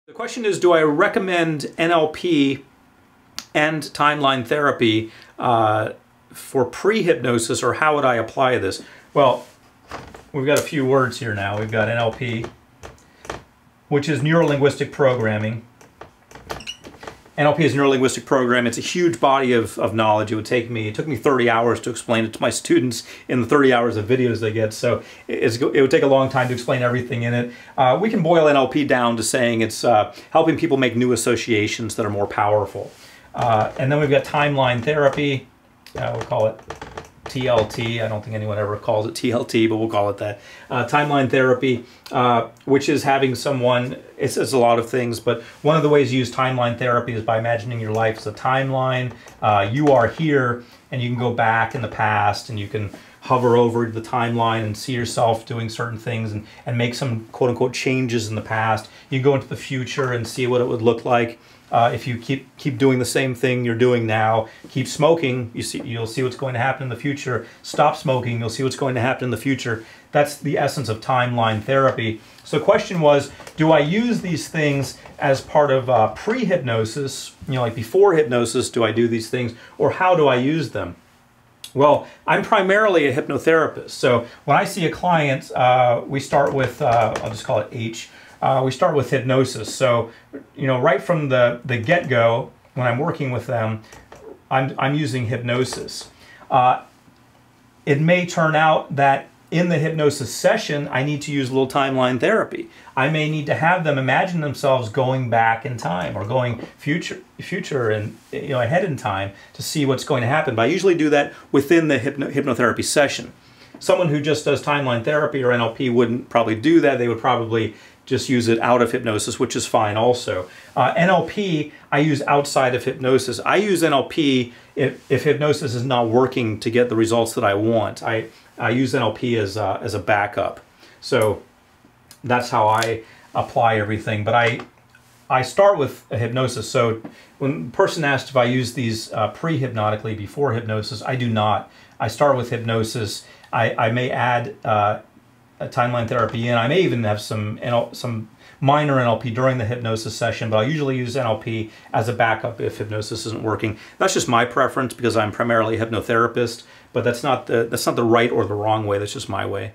The question is, do I recommend NLP and timeline therapy for pre-hypnosis, or how would I apply this? Well, we've got a few words here now. We've got NLP, which is neuro-linguistic programming. NLP is neuro-linguistic programming. It's a huge body of knowledge. It took me 30 hours to explain it to my students in the 30 hours of videos they get. So it would take a long time to explain everything in it. We can boil NLP down to saying it's helping people make new associations that are more powerful. And then we've got timeline therapy. We'll call it TLT. I don't think anyone ever calls it TLT, but we'll call it that. Timeline therapy, which is having someone, it says a lot of things, but one of the ways you use timeline therapy is by imagining your life as a timeline. You are here, and you can go back in the past, and you can hover over the timeline and see yourself doing certain things and make some quote-unquote changes in the past. You go into the future and see what it would look like. If you keep doing the same thing you're doing now, keep smoking, you'll see what's going to happen in the future. Stop smoking, you'll see what's going to happen in the future. That's the essence of timeline therapy. So the question was, do I use these things as part of pre-hypnosis, like before hypnosis, do I do these things, or how do I use them? Well, I'm primarily a hypnotherapist. So when I see a client, we start with, I'll just call it H. We start with hypnosis. So, right from the get-go, when I'm working with them, I'm using hypnosis. It may turn out that in the hypnosis session, I need to use a little timeline therapy. I may need to have them imagine themselves going back in time or going future and ahead in time to see what's going to happen. But I usually do that within the hypnotherapy session. Someone who just does timeline therapy or NLP wouldn't probably do that. They would probably just use it out of hypnosis, which is fine also. NLP, I use outside of hypnosis. I use NLP if hypnosis is not working to get the results that I want. I use NLP as a backup. So that's how I apply everything. But I start with a hypnosis. So when the person asked if I use these pre-hypnotically before hypnosis, I do not. I start with hypnosis. I may add a timeline therapy in. I may even have some minor NLP during the hypnosis session, but I usually use NLP as a backup if hypnosis isn't working. That's just my preference because I'm primarily a hypnotherapist, but that's not the right or the wrong way. That's just my way.